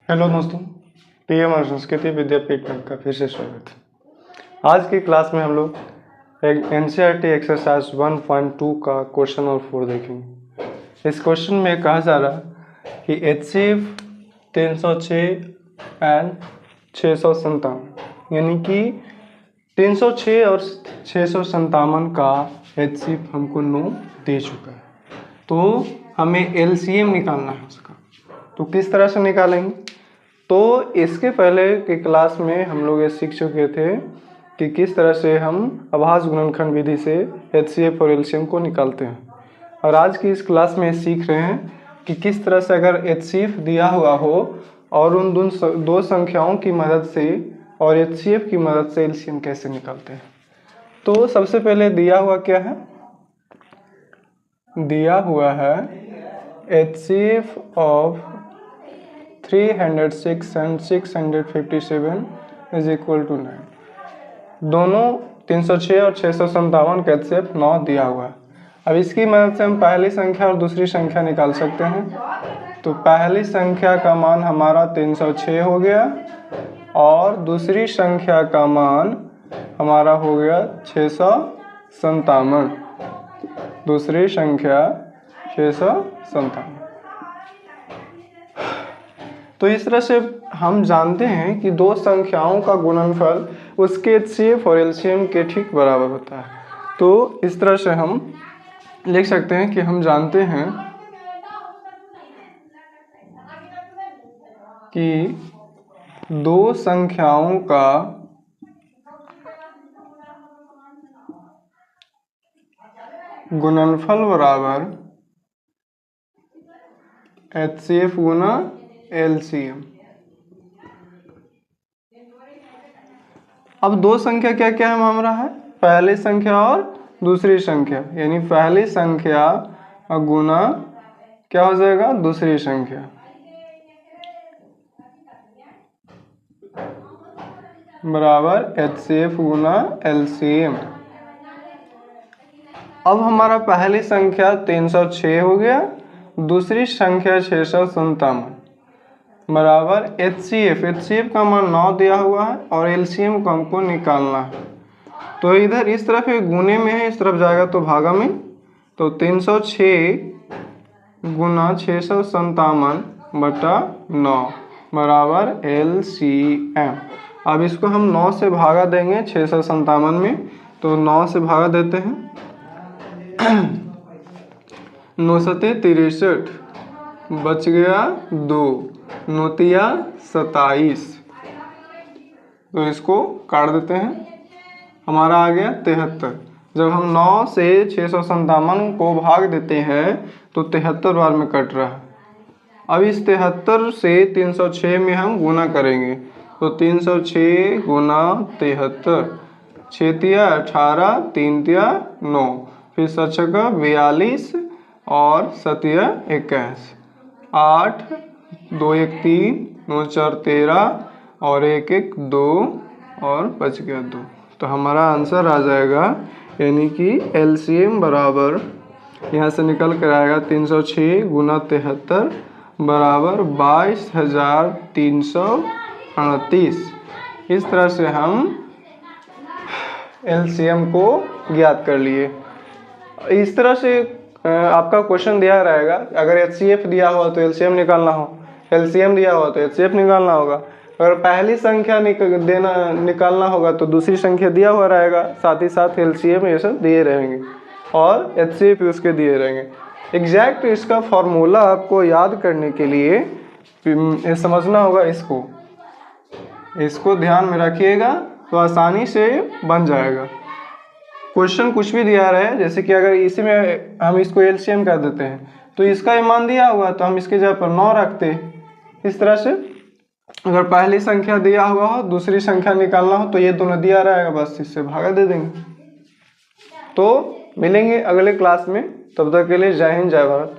Hello दोस्तों, PM और संस्कृति विद्यापीठ में आपका फिर से स्वागत है। आज की क्लास में हम लोग एक एनसीईआरटी एक्सरसाइज 1.2 का क्वेश्चन नंबर 4 देखेंगे। इस क्वेश्चन में कहा जा रहा है कि HCF 306 एंड 657, यानी कि 306 और 657 का HCF हमको नो दे चुका है, तो हमें LCM निकालना है उसका। तो किस तरह से निकालेंगे? तो इसके पहले के क्लास में हम लोग ये सीख चुके थे कि किस तरह से हम अभाज्य गुणनखंड विधि से HCF और LCM को निकालते हैं, और आज की इस क्लास में सीख रहे हैं कि किस तरह से अगर HCF दिया हुआ हो और उन दो संख्याओं की मदद से और HCF की मदद से LCM कैसे निकालते हैं। तो सबसे पहले दिया हुआ क्या है? दिया हुआ है HCF of 306 and 657 is equal to 9। दोनों 306 और 657 का HCF 9 दिया हुआ है। अब इसकी मदद से हम पहली संख्या और दूसरी संख्या निकाल सकते हैं। तो पहली संख्या का मान हमारा 306 हो गया और दूसरी संख्या का मान हमारा हो गया 657। दूसरी संख्या 657। तो इस तरह से हम जानते हैं कि दो संख्याओं का गुणनफल उसके HCF और LCM के ठीक बराबर होता है। तो इस तरह से हम लिख सकते हैं कि हम जानते हैं कि दो संख्याओं का गुणनफल बराबर HCF गुना LCM। अब दो संख्या क्या क्या है हमारा है? पहली संख्या और दूसरी संख्या, यानी पहली संख्या गुना क्या हो जाएगा? दूसरी संख्या, बराबर HCF गुना LCM। अब हमारा पहली संख्या 306 हो गया, दूसरी संख्या 657, बराबर HCF का मान 9 दिया हुआ है और LCM को हमको निकालना है। तो इधर इस तरफ गुने में है, इस तरफ जाएगा तो भागा में। तो 306 गुना 657 बटा 9 बराबर LCM। अब इसको हम 9 से भागा देंगे 657 में, तो 9 से भागा देते हैं। 9 सते 63, बच गया 2, 9 तिया 27। तो इसको काट देते हैं, हमारा आ गया 73। जब हम 9 से 657 को भाग देते हैं तो 73 बार में कट रहा है। अब इस 73 से 306 में हम गुना करेंगे, तो 306 गुना 73, 6 तिया 18, 3 तिया 9, फिर 7 छक्का 42 और 7 21, 8, 2 1 3, 9 4 13 और 1 1 2 और बच गया 2। तो हमारा आंसर आ जाएगा, यानी कि LCM बराबर यहाँ से निकल कर आएगा 306 गुना 73 बराबर 22,338। इस तरह से हम LCM को ज्ञात कर लिए। इस तरह से आपका क्वेश्चन दिया रहेगा, अगर HCF दिया हुआ तो LCM निकालना हो, LCM दिया हुआ तो HCF निकालना होगा। अगर पहली संख्या निकालना होगा तो दूसरी संख्या दिया हुआ रहेगा, साथ ही साथ LCM ये सब दिए रहेंगे और HCF उसके दिए रहेंगे। एग्जैक्ट इसका फॉर्मूला आपको याद करने के लिए समझना होगा, इसको ध्यान में रखिएगा तो आसानी से बन जाएगा। क्वेश्चन कुछ भी दिया रहे, जैसे कि अगर इसी में हम इसको LCM कर देते हैं तो इसका ये मान दिया हुआ तो हम इसके जगह पर 9 रखते हैं। इस तरह से अगर पहली संख्या दिया हुआ हो, दूसरी संख्या निकालना हो, तो ये दोनों दिया रहेगा, बस इससे भागा दे देंगे। तो मिलेंगे अगले क्लास में, तब तक के लिए जय हिंद जय भारत।